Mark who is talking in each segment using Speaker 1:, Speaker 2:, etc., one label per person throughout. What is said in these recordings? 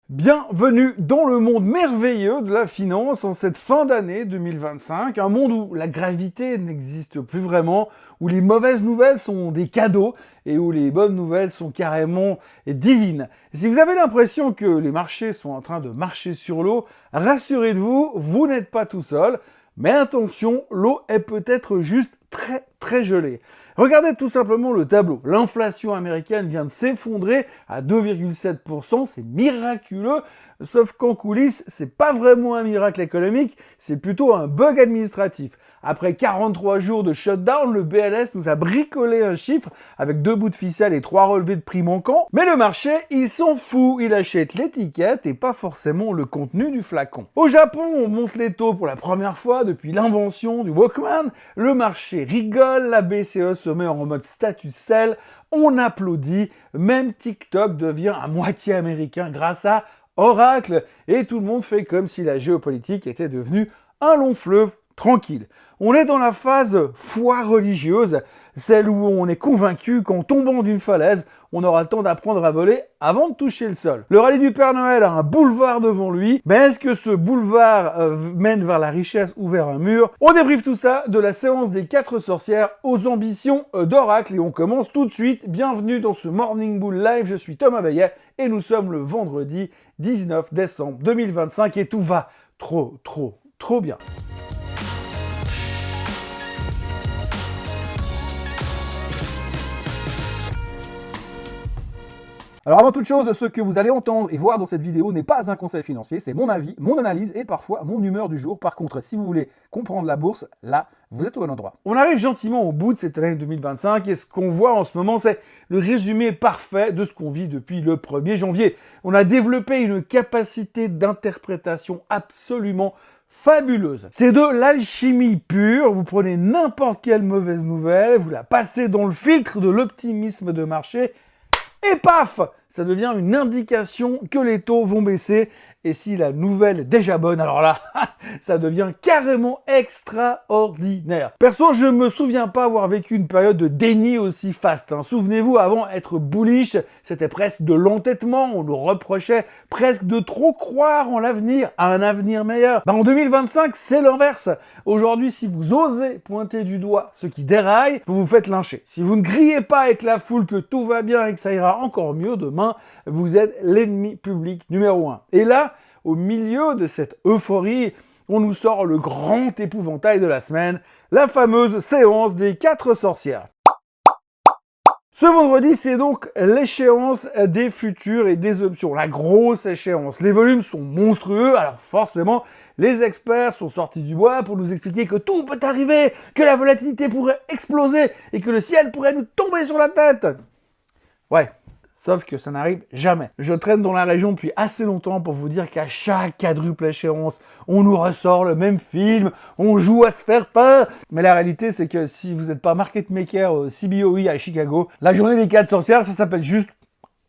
Speaker 1: Bienvenue dans le monde merveilleux de la finance en cette fin d'année 2025, un monde où la gravité n'existe plus vraiment, où les mauvaises nouvelles sont des cadeaux et où les bonnes nouvelles sont carrément divines. Et si vous avez l'impression que les marchés sont en train de marcher sur l'eau, rassurez-vous, vous n'êtes pas tout seul, mais attention, l'eau est peut-être juste très gelée. Regardez tout simplement le tableau. L'inflation américaine vient de s'effondrer à 2,7%, c'est miraculeux, sauf qu'en coulisses, c'est pas vraiment un miracle économique, c'est plutôt un bug administratif. Après 43 jours de shutdown, le BLS nous a bricolé un chiffre avec 2 bouts de ficelle et 3 relevés de prix manquants. Mais le marché, il s'en fout, il achète l'étiquette et pas forcément le contenu du flacon. Au Japon, on monte les taux pour la première fois depuis l'invention du Walkman. Le marché rigole, la BCE se met en mode status sell, on applaudit, même TikTok devient à moitié américain grâce à Oracle et tout le monde fait comme si la géopolitique était devenue un long fleuve tranquille. On est dans la phase foi religieuse, celle où on est convaincu qu'en tombant d'une falaise, on aura le temps d'apprendre à voler avant de toucher le sol. Le rallye du Père Noël a un boulevard devant lui, mais est-ce que ce boulevard mène vers la richesse ou vers un mur? On débriefe tout ça de la séance des 4 sorcières aux ambitions d'Oracle et on commence tout de suite. Bienvenue dans ce Morning Bull Live, je suis Thomas Veillet et nous sommes le vendredi 19 décembre 2025 et tout va trop bien. Alors avant toute chose, ce que vous allez entendre et voir dans cette vidéo n'est pas un conseil financier, c'est mon avis, mon analyse et parfois mon humeur du jour. Par contre, si vous voulez comprendre la bourse, là, vous êtes au bon endroit. On arrive gentiment au bout de cette année 2025 et ce qu'on voit en ce moment, c'est le résumé parfait de ce qu'on vit depuis le 1er janvier. On a développé une capacité d'interprétation absolument fabuleuse. C'est de l'alchimie pure, vous prenez n'importe quelle mauvaise nouvelle, vous la passez dans le filtre de l'optimisme de marché, et paf, ça devient une indication que les taux vont baisser. Et si la nouvelle est déjà bonne, alors là, ça devient carrément extraordinaire. Perso, je me souviens pas avoir vécu une période de déni aussi faste. Souvenez-vous, avant, être bullish, c'était presque de l'entêtement. On nous reprochait presque de trop croire en l'avenir, à un avenir meilleur. En 2025, c'est l'inverse. Aujourd'hui, si vous osez pointer du doigt ce qui déraille, vous vous faites lyncher. Si vous ne criez pas avec la foule que tout va bien et que ça ira encore mieux demain, vous êtes l'ennemi public numéro 1. Et là, au milieu de cette euphorie, on nous sort le grand épouvantail de la semaine, la fameuse séance des 4 sorcières. Ce vendredi, c'est donc l'échéance des futurs et des options, la grosse échéance. Les volumes sont monstrueux, alors forcément, les experts sont sortis du bois pour nous expliquer que tout peut arriver, que la volatilité pourrait exploser et que le ciel pourrait nous tomber sur la tête. Ouais. Sauf que ça n'arrive jamais. Je traîne dans la région depuis assez longtemps pour vous dire qu'à chaque quadruple échéance, on nous ressort le même film, on joue à se faire peur. Mais la réalité, c'est que si vous n'êtes pas market maker au CBOE à Chicago, la journée des 4 sorcières, ça s'appelle juste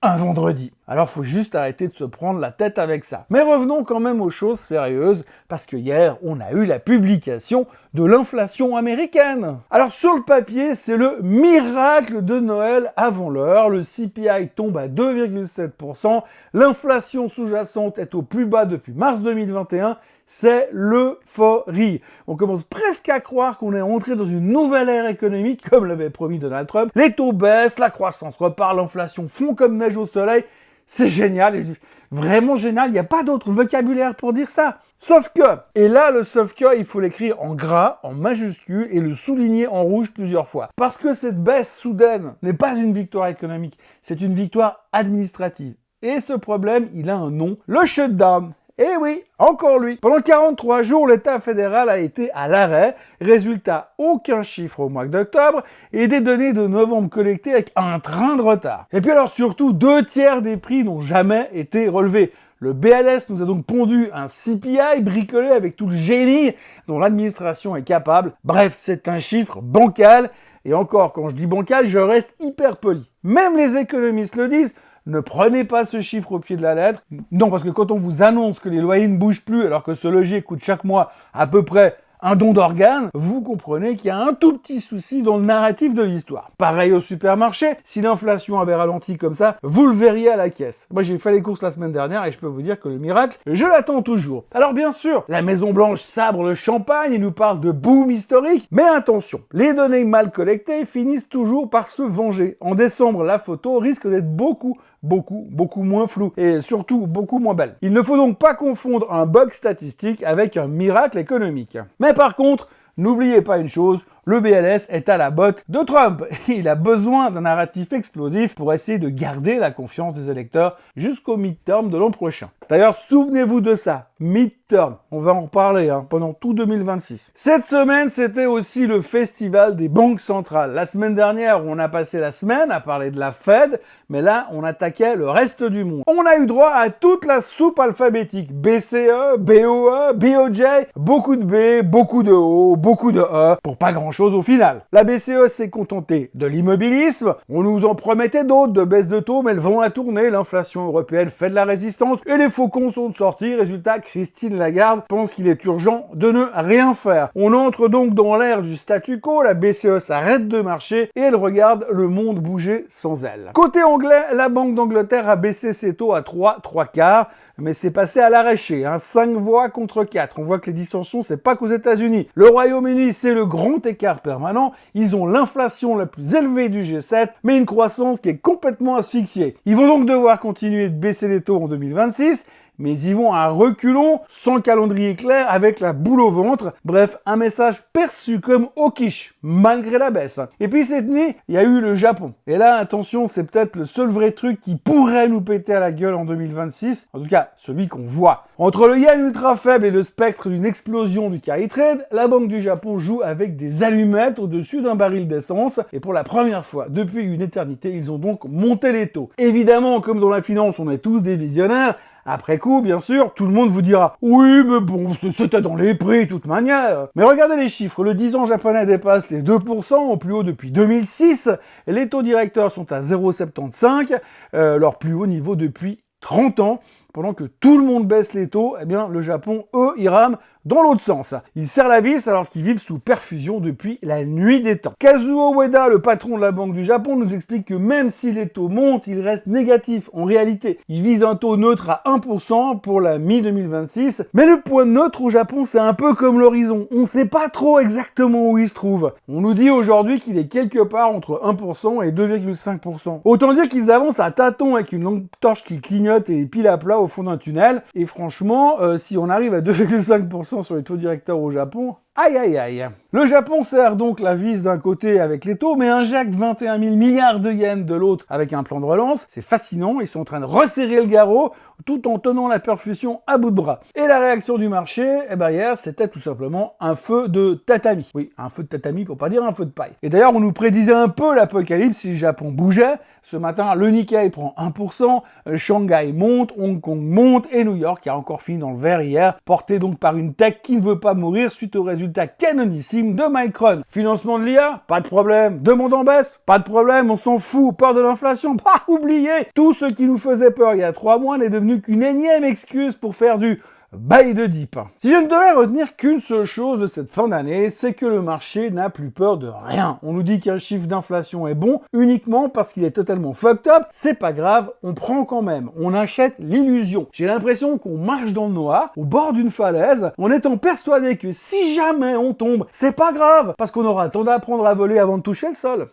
Speaker 1: un vendredi. Alors faut juste arrêter de se prendre la tête avec ça. Mais revenons quand même aux choses sérieuses, parce que hier, on a eu la publication de l'inflation américaine. Alors sur le papier, c'est le miracle de Noël avant l'heure. Le CPI tombe à 2,7%, l'inflation sous-jacente est au plus bas depuis mars 2021, c'est l'euphorie. On commence presque à croire qu'on est entré dans une nouvelle ère économique, comme l'avait promis Donald Trump. Les taux baissent, la croissance repart, l'inflation fond comme neige au soleil. C'est génial, vraiment génial, il n'y a pas d'autre vocabulaire pour dire ça. Sauf que, et là le sauf que, il faut l'écrire en gras, en majuscule et le souligner en rouge plusieurs fois. Parce que cette baisse soudaine n'est pas une victoire économique, c'est une victoire administrative. Et ce problème, il a un nom, le shutdown. Eh oui, encore lui. Pendant 43 jours, l'État fédéral a été à l'arrêt. Résultat, aucun chiffre au mois d'octobre et des données de novembre collectées avec un train de retard. Et puis alors surtout, 2/3 des prix n'ont jamais été relevés. Le BLS nous a donc pondu un CPI bricolé avec tout le génie dont l'administration est capable. Bref, c'est un chiffre bancal. Et encore, quand je dis bancal, je reste hyper poli. Même les économistes le disent. Ne prenez pas ce chiffre au pied de la lettre. Non, parce que quand on vous annonce que les loyers ne bougent plus alors que se loger coûte chaque mois à peu près un don d'organes, vous comprenez qu'il y a un tout petit souci dans le narratif de l'histoire. Pareil au supermarché, si l'inflation avait ralenti comme ça, vous le verriez à la caisse. Moi j'ai fait les courses la semaine dernière et je peux vous dire que le miracle, je l'attends toujours. Alors bien sûr, la Maison Blanche sabre le champagne et nous parle de boom historique, mais attention, les données mal collectées finissent toujours par se venger. En décembre, la photo risque d'être beaucoup moins floue et surtout beaucoup moins belle. Il ne faut donc pas confondre un bug statistique avec un miracle économique. Mais par contre, n'oubliez pas une chose, le BLS est à la botte de Trump. Il a besoin d'un narratif explosif pour essayer de garder la confiance des électeurs jusqu'au midterm de l'an prochain. D'ailleurs, souvenez-vous de ça, midterm, on va en reparler pendant tout 2026. Cette semaine, c'était aussi le festival des banques centrales. La semaine dernière, on a passé la semaine à parler de la Fed, mais là, on attaquait le reste du monde. On a eu droit à toute la soupe alphabétique, BCE, BOE, BOJ, beaucoup de B, beaucoup de O, beaucoup de E, pour pas grand-chose au final. La BCE s'est contentée de l'immobilisme, on nous en promettait d'autres, de baisse de taux, mais le vent a tourné, l'inflation européenne fait de la résistance, et les faucons sont sortis. Résultat, Christine Lagarde pense qu'il est urgent de ne rien faire. On entre donc dans l'ère du statu quo, la BCE s'arrête de marcher et elle regarde le monde bouger sans elle. Côté anglais, la Banque d'Angleterre a baissé ses taux à 3/4, mais c'est passé à l'arraché, 5 voix contre 4. On voit que les distensions, c'est pas qu'aux États-Unis. Le Royaume-Uni, c'est le grand écart permanent. Ils ont l'inflation la plus élevée du G7, mais une croissance qui est complètement asphyxiée. Ils vont donc devoir continuer de baisser les taux en 2026, mais ils vont à reculons, sans calendrier clair, avec la boule au ventre. Bref, un message perçu comme hawkish, malgré la baisse. Et puis cette nuit, il y a eu le Japon. Et là, attention, c'est peut-être le seul vrai truc qui pourrait nous péter à la gueule en 2026. En tout cas, celui qu'on voit. Entre le yen ultra faible et le spectre d'une explosion du carry trade, la Banque du Japon joue avec des allumettes au-dessus d'un baril d'essence. Et pour la première fois depuis une éternité, ils ont donc monté les taux. Évidemment, comme dans la finance, on est tous des visionnaires. Après coup, bien sûr, tout le monde vous dira « Oui, mais bon, c'était dans les prix, de toute manière ». Mais regardez les chiffres, le 10 ans japonais dépasse les 2%, au plus haut depuis 2006. Les taux directeurs sont à 0,75, leur plus haut niveau depuis 30 ans. Pendant que tout le monde baisse les taux, eh bien, le Japon, eux, ils rament dans l'autre sens. Ils serrent la vis alors qu'ils vivent sous perfusion depuis la nuit des temps. Kazuo Ueda, le patron de la Banque du Japon, nous explique que même si les taux montent, ils restent négatifs. En réalité, ils visent un taux neutre à 1% pour la mi-2026. Mais le point neutre au Japon, c'est un peu comme l'horizon. On ne sait pas trop exactement où il se trouve. On nous dit aujourd'hui qu'il est quelque part entre 1% et 2,5%. Autant dire qu'ils avancent à tâtons avec une lampe torche qui clignote et pile à plat au fond d'un tunnel. Et franchement, si on arrive à 2,5% sur les taux directeurs au Japon, aïe aïe aïe. Le Japon serre donc la vis d'un côté avec les taux, mais injecte 21 000 milliards de yens de l'autre avec un plan de relance. C'est fascinant, ils sont en train de resserrer le garrot tout en tenant la perfusion à bout de bras. Et la réaction du marché, hier, c'était tout simplement un feu de tatami. Oui, un feu de tatami pour pas dire un feu de paille. Et d'ailleurs, on nous prédisait un peu l'apocalypse si le Japon bougeait. Ce matin, le Nikkei prend 1%, Shanghai monte, Hong Kong monte et New York a encore fini dans le vert hier, porté donc par une tech qui ne veut pas mourir suite au résultat canonissime de Micron. Financement de l'IA, pas de problème. Demande en baisse, pas de problème, on s'en fout. Peur de l'inflation, pas oublié. Tout ce qui nous faisait peur il y a 3 mois n'est devenu qu'une énième excuse pour faire du buy de dip. Si je ne devais retenir qu'une seule chose de cette fin d'année, c'est que le marché n'a plus peur de rien. On nous dit qu'un chiffre d'inflation est bon uniquement parce qu'il est totalement fucked up. C'est pas grave, on prend quand même. On achète l'illusion. J'ai l'impression qu'on marche dans le noir, au bord d'une falaise, en étant persuadé que si jamais on tombe, c'est pas grave, parce qu'on aura le temps d'apprendre à voler avant de toucher le sol.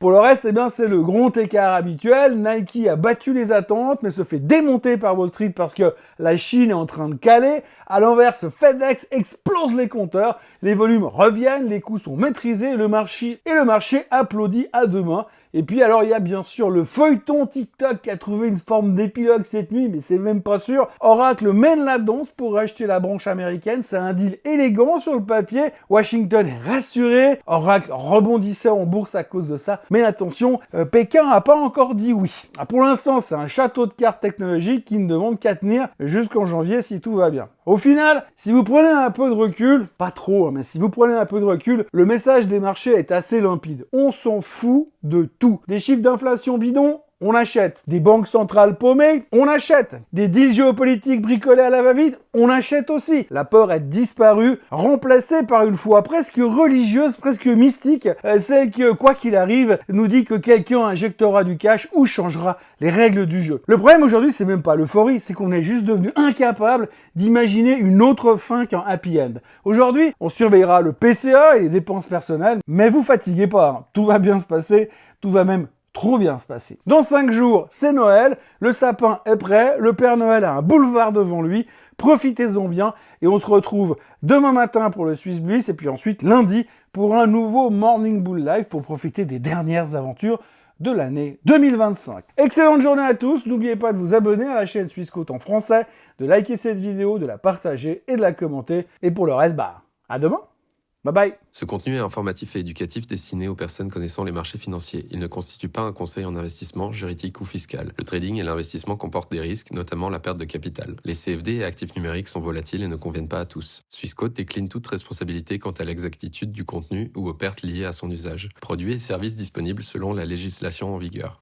Speaker 1: Pour le reste, c'est le grand écart habituel. Nike a battu les attentes, mais se fait démonter par Wall Street parce que la Chine est en train de caler. À l'inverse, FedEx explose les compteurs, les volumes reviennent, les coûts sont maîtrisés, le marché applaudit à deux mains. Et puis alors il y a bien sûr le feuilleton TikTok qui a trouvé une forme d'épilogue cette nuit, mais c'est même pas sûr. Oracle mène la danse pour racheter la branche américaine, c'est un deal élégant sur le papier. Washington est rassuré, Oracle rebondissait en bourse à cause de ça. Mais attention, Pékin n'a pas encore dit oui. Pour l'instant, c'est un château de cartes technologique qui ne demande qu'à tenir jusqu'en janvier si tout va bien. Au final, si vous prenez un peu de recul, pas trop, mais si vous prenez un peu de recul, le message des marchés est assez limpide. On s'en fout de tout. Des chiffres d'inflation bidons, on achète des banques centrales paumées, on achète des deals géopolitiques bricolés à la va-vite, on achète aussi. La peur est disparue, remplacée par une foi presque religieuse, presque mystique, celle qui, quoi qu'il arrive, nous dit que quelqu'un injectera du cash ou changera les règles du jeu. Le problème aujourd'hui, c'est même pas l'euphorie, c'est qu'on est juste devenu incapable d'imaginer une autre fin qu'un happy end. Aujourd'hui, on surveillera le PCA et les dépenses personnelles, mais vous fatiguez pas, hein. Tout va bien se passer, tout va même trop bien se passer. Dans 5 jours, c'est Noël, le sapin est prêt, le Père Noël a un boulevard devant lui, profitez-en bien et on se retrouve demain matin pour le Swiss Bliss et puis ensuite lundi pour un nouveau Morning Bull Live pour profiter des dernières aventures de l'année 2025. Excellente journée à tous, n'oubliez pas de vous abonner à la chaîne Swissquote en français, de liker cette vidéo, de la partager et de la commenter. Et pour le reste, à demain. Bye bye.
Speaker 2: Ce contenu est informatif et éducatif destiné aux personnes connaissant les marchés financiers. Il ne constitue pas un conseil en investissement, juridique ou fiscal. Le trading et l'investissement comportent des risques, notamment la perte de capital. Les CFD et actifs numériques sont volatiles et ne conviennent pas à tous. Swissquote décline toute responsabilité quant à l'exactitude du contenu ou aux pertes liées à son usage. Produits et services disponibles selon la législation en vigueur.